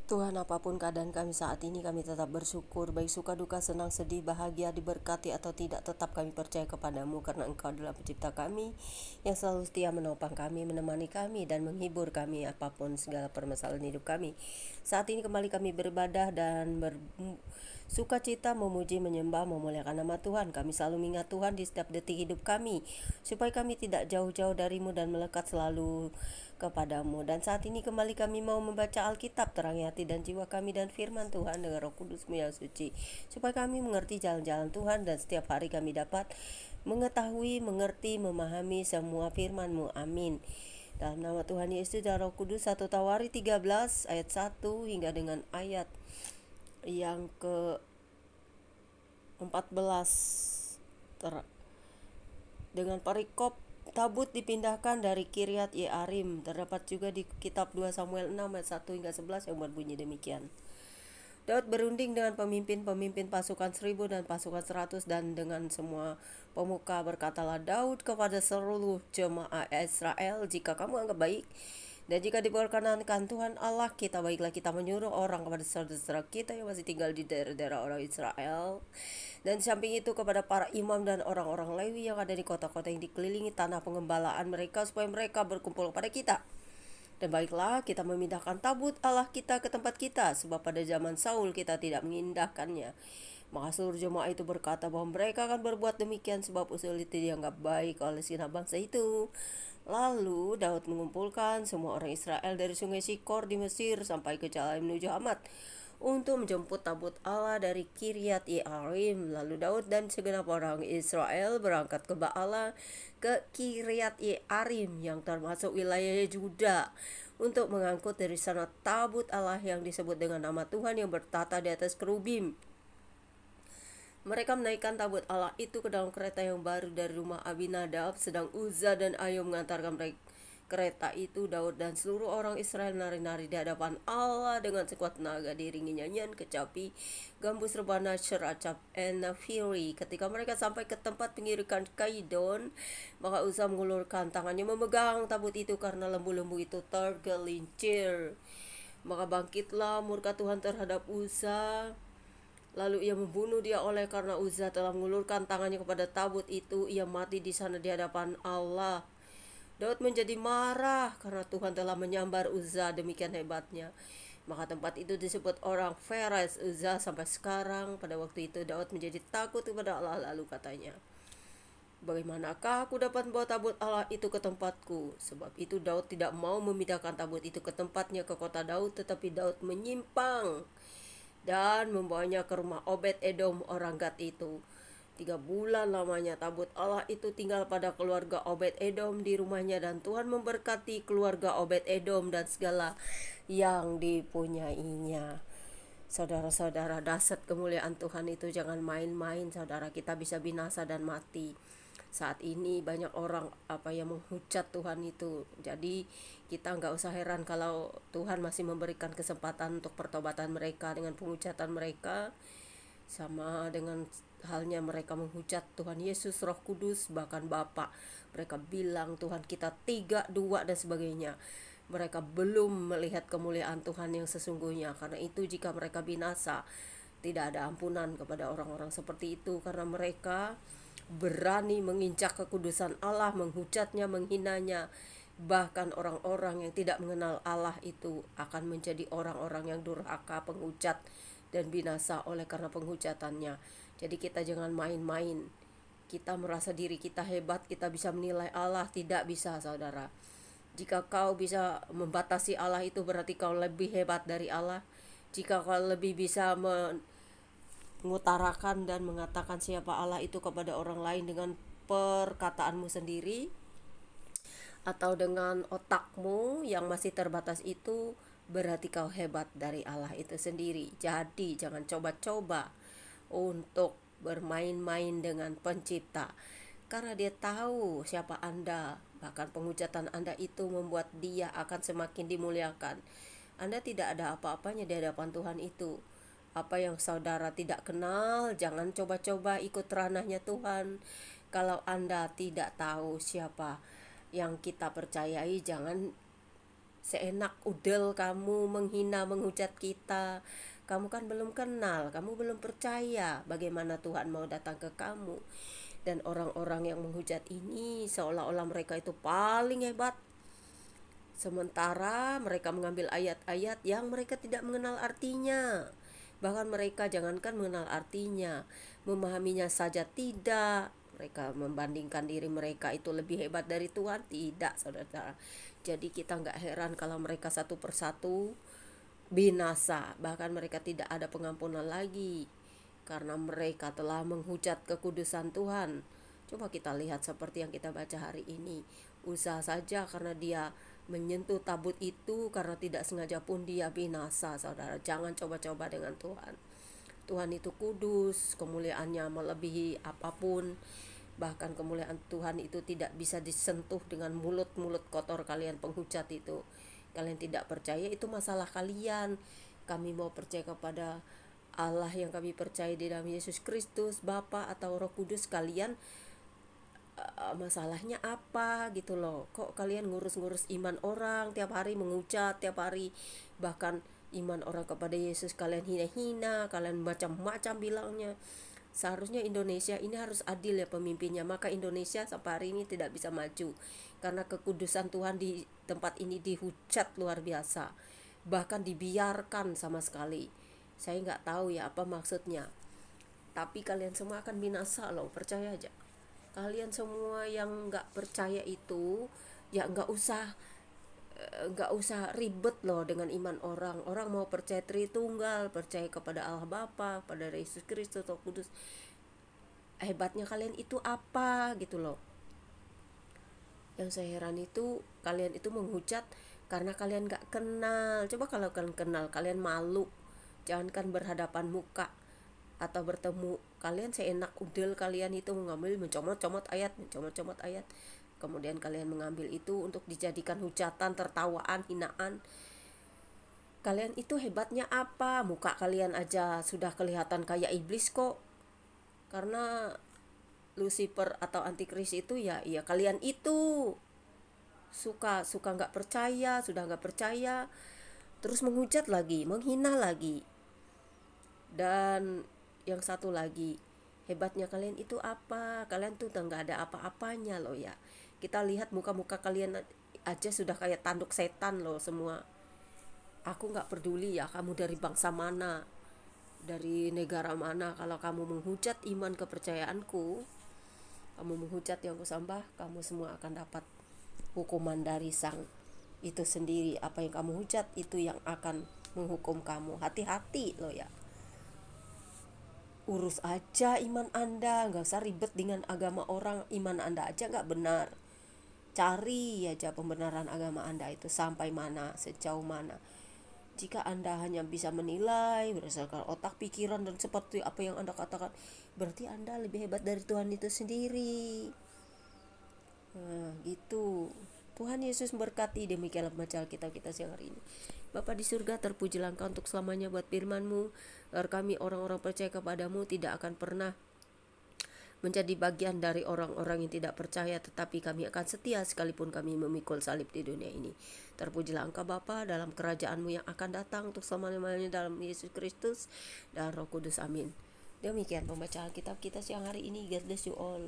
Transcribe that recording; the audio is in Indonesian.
Tuhan, apapun keadaan kami saat ini, kami tetap bersyukur. Baik suka duka, senang sedih, bahagia, diberkati atau tidak, tetap kami percaya kepadamu, karena Engkau adalah pencipta kami yang selalu setia menopang kami, menemani kami, dan menghibur kami apapun segala permasalahan hidup kami. Saat ini kembali kami beribadah dan sukacita, memuji, menyembah, memuliakan nama Tuhan. Kami selalu mengingat Tuhan di setiap detik hidup kami, supaya kami tidak jauh-jauh darimu dan melekat selalu kepadamu. Dan saat ini kembali kami mau membaca Alkitab, terangi hati dan jiwa kami dan firman Tuhan dengan Roh Kudus-Mu yang suci, supaya kami mengerti jalan-jalan Tuhan dan setiap hari kami dapat mengetahui, mengerti, memahami semua firman-Mu. Amin. Dalam nama Tuhan Yesus dan Roh Kudus. 1 Tawari 13 ayat 1 hingga dengan ayat yang ke 14 dengan perikop tabut dipindahkan dari Kiryat Yearim. Terdapat juga di kitab 2 Samuel 6 ayat 1 hingga 11 yang berbunyi demikian. Daud berunding dengan pemimpin-pemimpin pasukan 1000 dan pasukan 100, dan dengan semua pemuka berkatalah Daud kepada seluruh jemaah Israel, jika kamu anggap baik dan jika diperkenankan Tuhan Allah kita, baiklah kita menyuruh orang kepada saudara-saudara kita yang masih tinggal di daerah-daerah orang Israel, dan samping itu kepada para imam dan orang-orang Lewi yang ada di kota-kota yang dikelilingi tanah pengembalaan mereka, supaya mereka berkumpul kepada kita. Dan baiklah kita memindahkan tabut Allah kita ke tempat kita, sebab pada zaman Saul kita tidak mengindahkannya. Maka seluruh jemaah itu berkata bahwa mereka akan berbuat demikian, sebab usul itu dianggap baik oleh segenap bangsa itu. Lalu Daud mengumpulkan semua orang Israel dari sungai Sikor di Mesir sampai ke jalan menuju Hamat untuk menjemput tabut Allah dari Kiryat Yearim. Lalu Daud dan segenap orang Israel berangkat ke Baala ke Kiryat Yearim yang termasuk wilayah Juda, untuk mengangkut dari sana tabut Allah yang disebut dengan nama Tuhan yang bertata di atas kerubim. Mereka menaikkan tabut Allah itu ke dalam kereta yang baru dari rumah Abinadab, sedang Uzza dan Ayo mengantarkan kereta itu. Daud dan seluruh orang Israel nari-nari di hadapan Allah dengan sekuat tenaga, diiringi nyanyian, kecapi, gambus, rebana, syaracap, and fury. Ketika mereka sampai ke tempat pengirikan Kaidon, maka Uzza mengulurkan tangannya memegang tabut itu, karena lembu-lembu itu tergelincir. Maka bangkitlah murka Tuhan terhadap Uzza, lalu ia membunuh dia. Oleh karena Uzza telah mengulurkan tangannya kepada tabut itu, ia mati di sana di hadapan Allah. Daud menjadi marah karena Tuhan telah menyambar Uzza demikian hebatnya. Maka tempat itu disebut orang Feres Uzza sampai sekarang. Pada waktu itu Daud menjadi takut kepada Allah, lalu katanya, bagaimanakah aku dapat membawa tabut Allah itu ke tempatku? Sebab itu Daud tidak mau memindahkan tabut itu ke tempatnya ke kota Daud, tetapi Daud menyimpang dan membawanya ke rumah Obed Edom orang Gad itu. 3 bulan lamanya tabut Allah itu tinggal pada keluarga Obed Edom di rumahnya, dan Tuhan memberkati keluarga Obed Edom dan segala yang dipunyainya. Saudara-saudara, dahsyat kemuliaan Tuhan itu jangan main-main. Saudara, kita bisa binasa dan mati. Saat ini banyak orang yang menghujat Tuhan itu. Jadi kita nggak usah heran kalau Tuhan masih memberikan kesempatan untuk pertobatan mereka dengan penghujatan mereka, sama dengan halnya mereka menghujat Tuhan Yesus, Roh Kudus, bahkan Bapa. Mereka bilang Tuhan kita 3, 2 dan sebagainya. Mereka belum melihat kemuliaan Tuhan yang sesungguhnya. Karena itu jika mereka binasa, tidak ada ampunan kepada orang-orang seperti itu, karena mereka berani menginjak kekudusan Allah, menghujatnya, menghinanya. Bahkan orang-orang yang tidak mengenal Allah itu akan menjadi orang-orang yang durhaka, penghujat, dan binasa oleh karena penghujatannya. Jadi kita jangan main-main. Kita merasa diri kita hebat, kita bisa menilai Allah. Tidak bisa, saudara. Jika kau bisa membatasi Allah, itu berarti kau lebih hebat dari Allah. Jika kau lebih bisa mengutarakan dan mengatakan siapa Allah itu kepada orang lain dengan perkataanmu sendiri atau dengan otakmu yang masih terbatas, itu berarti kau hebat dari Allah itu sendiri. Jadi jangan coba-coba untuk bermain-main dengan pencipta, karena dia tahu siapa Anda. Bahkan penghujatan Anda itu membuat dia akan semakin dimuliakan. Anda tidak ada apa-apanya di hadapan Tuhan itu. Apa yang saudara tidak kenal, jangan coba-coba ikut ranahnya Tuhan. Kalau Anda tidak tahu siapa yang kita percayai, jangan seenak udel kamu menghina, menghujat kita. Kamu kan belum kenal, kamu belum percaya bagaimana Tuhan mau datang ke kamu. Dan orang-orang yang menghujat ini seolah-olah mereka itu paling hebat, sementara mereka mengambil ayat-ayat yang mereka tidak mengenal artinya. Bahkan mereka jangankan mengenal artinya, memahaminya saja tidak. Mereka membandingkan diri mereka itu lebih hebat dari Tuhan. Tidak, saudara. Jadi kita nggak heran kalau mereka satu persatu binasa. Bahkan mereka tidak ada pengampunan lagi, karena mereka telah menghujat kekudusan Tuhan. Coba kita lihat seperti yang kita baca hari ini. Usaha saja karena dia menyentuh tabut itu, karena tidak sengaja pun dia binasa, saudara. Jangan coba-coba dengan Tuhan. Tuhan itu kudus, kemuliaannya melebihi apapun. Bahkan kemuliaan Tuhan itu tidak bisa disentuh dengan mulut-mulut kotor kalian penghujat itu. Kalian tidak percaya, itu masalah kalian. Kami mau percaya kepada Allah yang kami percaya di dalam Yesus Kristus, Bapa atau Roh Kudus. Kalian masalahnya apa gitu loh. Kok kalian ngurus-ngurus iman orang, tiap hari mengucap, tiap hari bahkan iman orang kepada Yesus kalian hina-hina, kalian macam-macam bilangnya. Seharusnya Indonesia ini harus adil ya pemimpinnya. Maka Indonesia sampai hari ini tidak bisa maju, karena kekudusan Tuhan di tempat ini dihujat luar biasa, bahkan dibiarkan sama sekali. Saya nggak tahu ya apa maksudnya, tapi kalian semua akan binasa loh, percaya aja. Kalian semua yang nggak percaya itu ya nggak usah ribet loh dengan iman orang. Orang mau percaya Tritunggal, percaya kepada Allah Bapa, pada Yesus Kristus atau Kudus, hebatnya kalian itu apa gitu loh. Yang saya heran itu kalian itu menghujat karena kalian nggak kenal. Coba kalau kalian kenal, kalian malu. Jangankan berhadapan muka atau bertemu, kalian seenak udel kalian itu mengambil, mencomot-comot ayat, kemudian kalian mengambil itu untuk dijadikan hujatan, tertawaan, hinaan. Kalian itu hebatnya apa? Muka kalian aja sudah kelihatan kayak iblis kok. Karena Lucifer atau antikris itu ya kalian itu suka nggak percaya, sudah nggak percaya, terus menghujat lagi, menghina lagi. Dan yang satu lagi, hebatnya kalian itu apa? Kalian tuh nggak ada apa-apanya loh ya. Kita lihat muka-muka kalian aja sudah kayak tanduk setan loh semua. Aku nggak peduli ya kamu dari bangsa mana, dari negara mana. Kalau kamu menghujat iman kepercayaanku, kamu menghujat yang kusambah, kamu semua akan dapat hukuman dari sang itu sendiri. Apa yang kamu hujat itu yang akan menghukum kamu. Hati-hati loh ya. Urus aja iman Anda, nggak usah ribet dengan agama orang. Iman Anda aja nggak benar, cari aja pembenaran agama Anda itu sampai mana, sejauh mana. Jika Anda hanya bisa menilai berdasarkan otak, pikiran, dan seperti apa yang Anda katakan, berarti Anda lebih hebat dari Tuhan itu sendiri. Nah gitu. Tuhan Yesus memberkati. Demikianlah baca Alkitab kita siang hari ini. Bapa di surga, terpujilah Engkau untuk selamanya buat firman-Mu. Agar kami orang-orang percaya kepadamu tidak akan pernah menjadi bagian dari orang-orang yang tidak percaya, tetapi kami akan setia sekalipun kami memikul salib di dunia ini. Terpujilah Engkau Bapa dalam kerajaan-Mu yang akan datang untuk selama-lamanya dalam Yesus Kristus dan Roh Kudus. Amin. Demikian pembacaan kitab kita siang hari ini. God bless you all.